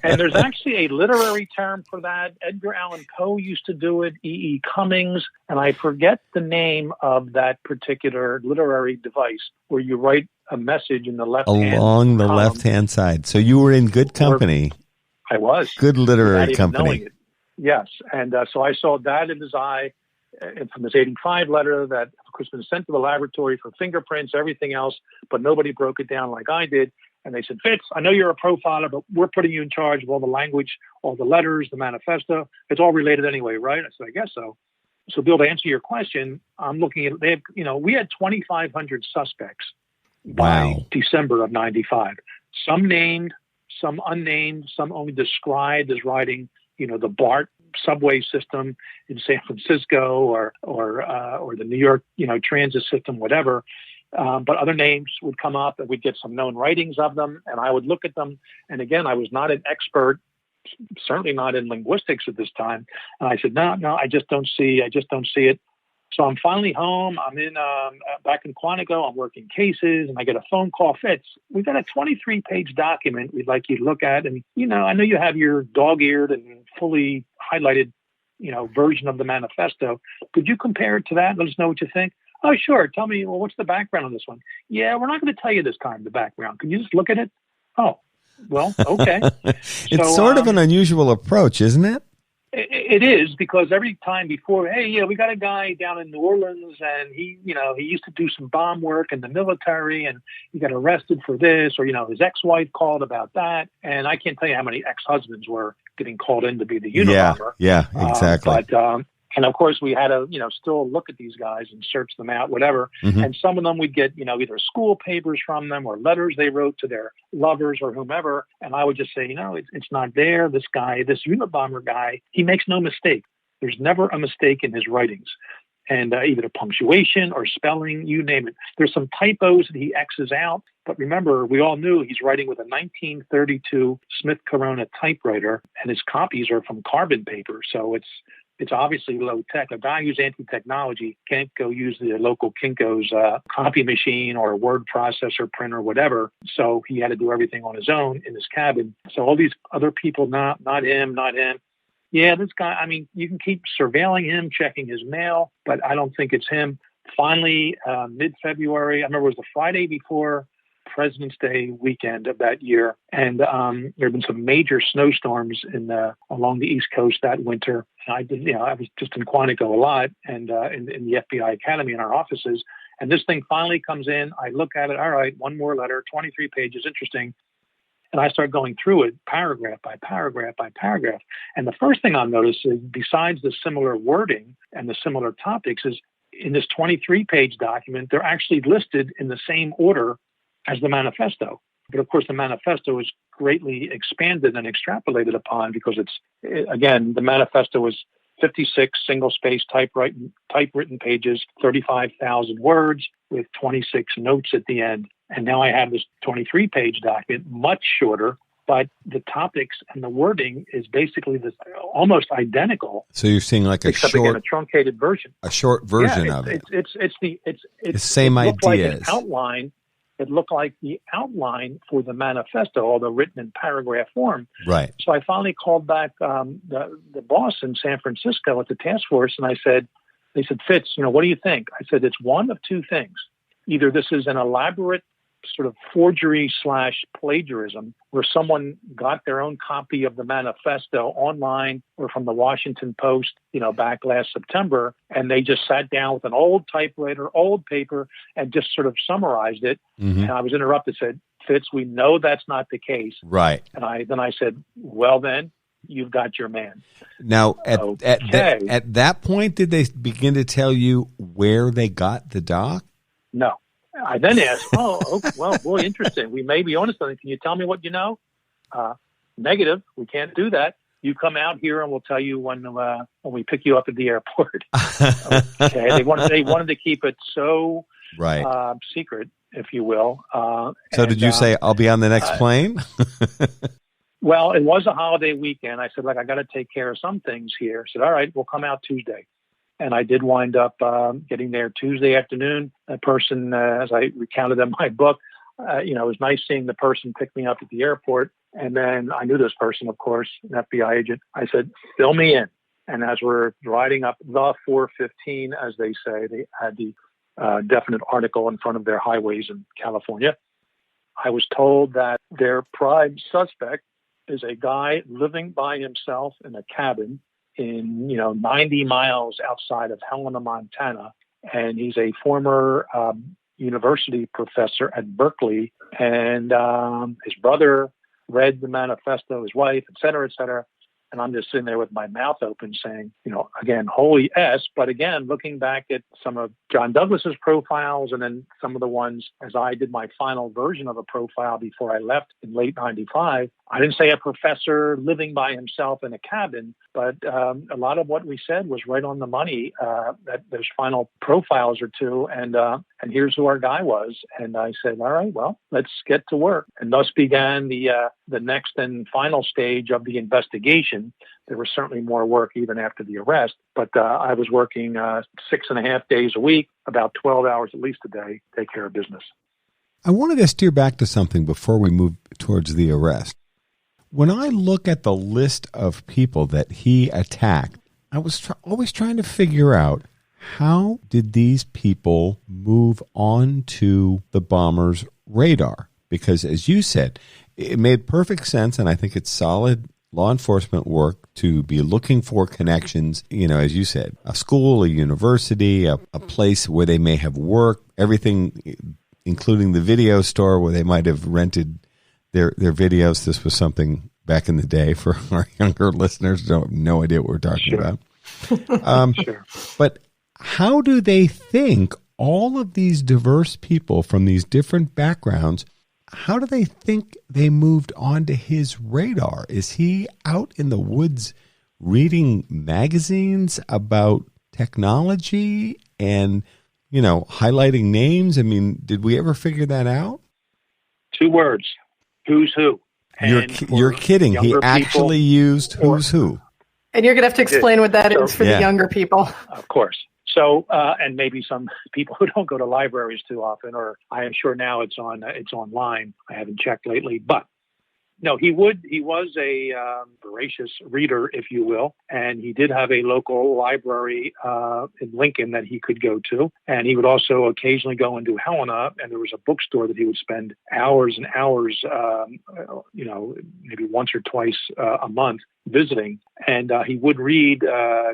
And there's actually a literary term for that. Edgar Allan Poe used to do it, E.E. Cummings, and I forget the name of that particular literary device where you write a message in the left-hand along the left-hand side. So you were in good company. I was. Good literary company. Yes. And so I saw that in his eye from this 85 letter that, of course, been sent to the laboratory for fingerprints, everything else, but nobody broke it down like I did. And they said, Fitz, I know you're a profiler, but we're putting you in charge of all the language, all the letters, the manifesto. It's all related anyway, right? I said, I guess so. So, Bill, to answer your question, I'm looking at, we had 2,500 suspects by December of 95. Some named, some unnamed, some only described as riding, the BART subway system in San Francisco or the New York, transit system, whatever. But other names would come up and we'd get some known writings of them. And I would look at them. And again, I was not an expert, certainly not in linguistics at this time. And I said, no, I just don't see it. So I'm finally home. I'm in back in Quantico. I'm working cases, and I get a phone call. Fitz, we've got a 23-page document we'd like you to look at. And, I know you have your dog-eared and fully highlighted, version of the manifesto. Could you compare it to that? Let us know what you think. Oh, sure. Tell me, well, what's the background on this one? Yeah, we're not going to tell you this time, the background. Can you just look at it? Oh, well, okay. It's sort of an unusual approach, isn't it? It is, because every time before, hey, we got a guy down in New Orleans, and he used to do some bomb work in the military, and he got arrested for this, or, his ex-wife called about that. And I can't tell you how many ex-husbands were getting called in to be the Unabomber. Yeah, exactly. And of course, we had to, still look at these guys and search them out, whatever. Mm-hmm. And some of them we'd get, either school papers from them or letters they wrote to their lovers or whomever. And I would just say, it's not there. This guy, this Unabomber guy, he makes no mistake. There's never a mistake in his writings. And either punctuation or spelling, you name it. There's some typos that he X's out. But remember, we all knew he's writing with a 1932 Smith Corona typewriter, and his copies are from carbon paper. So it's obviously low tech. A guy who's anti-technology can't go use the local Kinko's copy machine or a word processor, printer, whatever. So he had to do everything on his own in his cabin. So all these other people, not him. Yeah, this guy, you can keep surveilling him, checking his mail, but I don't think it's him. Finally, mid-February, I remember it was the Friday before President's Day weekend of that year. And there have been some major snowstorms along the East Coast that winter. And I was just in Quantico a lot, and in the FBI Academy in our offices. And this thing finally comes in. I look at it. All right, one more letter, 23 pages, interesting. And I start going through it paragraph by paragraph by paragraph. And the first thing I'll notice is, besides the similar wording and the similar topics, is in this 23-page document, they're actually listed in the same order as the manifesto. But of course, the manifesto is greatly expanded and extrapolated upon, because again, the manifesto was 56 single-space typewritten pages, 35,000 words with 26 notes at the end. And now I have this 23-page document, much shorter, but the topics and the wording is basically almost identical. So you're seeing like a truncated version, a short version of it. It's the same ideas. It looked like the outline for the manifesto, although written in paragraph form. Right. So I finally called back the boss in San Francisco at the task force, and they said, Fitz, what do you think? I said, it's one of two things. Either this is an elaborate sort of forgery / plagiarism, where someone got their own copy of the manifesto online or from the Washington Post, back last September, and they just sat down with an old typewriter, old paper, and just sort of summarized it. Mm-hmm. And I was interrupted, said, Fitz, we know that's not the case. Right. And I said, well, then you've got your man. Now, at that point, did they begin to tell you where they got the doc? No. I then asked, okay, well, boy, interesting. We may be onto something. Can you tell me what you know? Negative. We can't do that. You come out here and we'll tell you when we pick you up at the airport. Okay. They wanted to keep it so secret, if you will. So did you say, I'll be on the next plane? Well, it was a holiday weekend. I said, I got to take care of some things here. I said, all right, we'll come out Tuesday. And I did wind up getting there Tuesday afternoon. A person, as I recounted in my book, it was nice seeing the person pick me up at the airport. And then I knew this person, of course, an FBI agent. I said, fill me in. And as we're riding up the 415, as they say, they had the definite article in front of their highways in California. I was told that their prime suspect is a guy living by himself in a cabin in 90 miles outside of Helena, Montana, and he's a former university professor at Berkeley, and his brother read the manifesto, his wife, et cetera, et cetera. And I'm just sitting there with my mouth open saying, again, holy S. But again, looking back at some of John Douglas's profiles and then some of the ones as I did my final version of a profile before I left in late 95, I didn't say a professor living by himself in a cabin, but a lot of what we said was right on the money, that those final profiles or two. And here's who our guy was. And I said, all right, well, let's get to work. And thus began the next and final stage of the investigation, in. There was certainly more work even after the arrest, but I was working 6.5 days a week, about 12 hours at least a day, to take care of business. I wanted to steer back to something before we move towards the arrest. When I look at the list of people that he attacked, I was always trying to figure out, how did these people move on to the bomber's radar? Because as you said, it made perfect sense, and I think it's solid law enforcement work to be looking for connections, as you said, a school, a university, a place where they may have worked, everything, including the video store where they might have rented their videos. This was something back in the day for our younger listeners who have no idea what we're talking about. Sure. But how do they think all of these diverse people from these different backgrounds, how do they think they moved onto his radar? Is he out in the woods reading magazines about technology and, highlighting names? I mean, did we ever figure that out? 2 words, who's who. You're kidding. He actually used who's who. And you're going to have to explain what that is for the younger people. Of course. So, and maybe some people who don't go to libraries too often, or I am sure now it's online. I haven't checked lately, but no, he was a voracious reader, if you will, and he did have a local library in Lincoln that he could go to, and he would also occasionally go into Helena, and there was a bookstore that he would spend hours and hours, maybe once or twice a month visiting, and he would read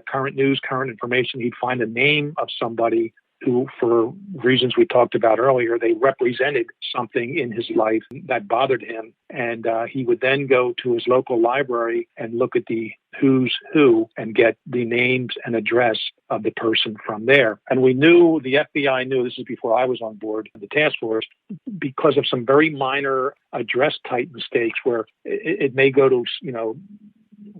current news, current information. He'd find the name of somebody who, for reasons we talked about earlier, they represented something in his life that bothered him. And he would then go to his local library and look at the who's who and get the names and address of the person from there. And we knew, the FBI knew, this is before I was on board the task force, because of some very minor address type mistakes where it may go to,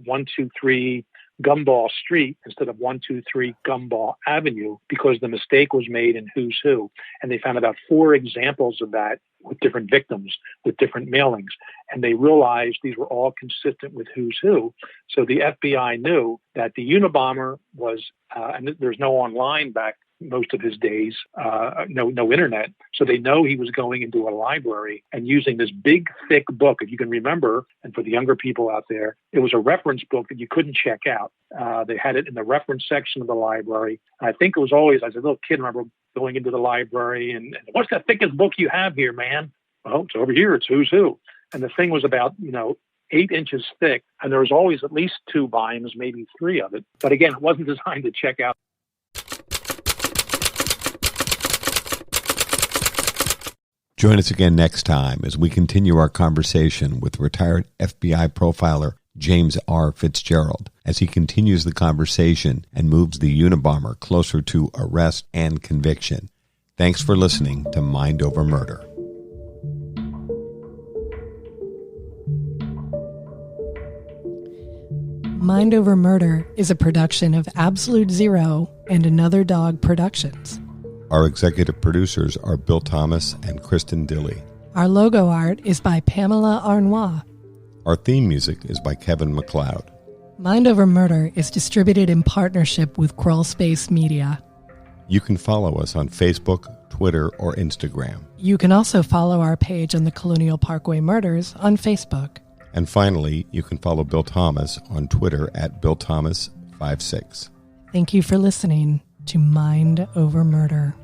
123 Gumball Street instead of 123 Gumball Avenue, because the mistake was made in who's who. And they found about 4 examples of that with different victims, with different mailings. And they realized these were all consistent with who's who. So the FBI knew that the Unabomber was, and there's no online back most of his days, no internet. So they know he was going into a library and using this big, thick book. If you can remember, and for the younger people out there, it was a reference book that you couldn't check out. They had it in the reference section of the library. I think it was always, as a little kid, I remember going into the library and what's the thickest book you have here, man? Well, it's over here. It's who's who. And the thing was about, 8 inches thick. And there was always at least 2 volumes, maybe 3 of it. But again, it wasn't designed to check out. Join us again next time as we continue our conversation with retired FBI profiler James R. Fitzgerald as he continues the conversation and moves the Unabomber closer to arrest and conviction. Thanks for listening to Mind Over Murder. Mind Over Murder is a production of Absolute Zero and Another Dog Productions. Our executive producers are Bill Thomas and Kristin Dilley. Our logo art is by Pamela Arnois. Our theme music is by Kevin MacLeod. Mind Over Murder is distributed in partnership with Crawl Space Media. You can follow us on Facebook, Twitter, or Instagram. You can also follow our page on the Colonial Parkway Murders on Facebook. And finally, you can follow Bill Thomas on Twitter at BillThomas56. Thank you for listening to Mind Over Murder.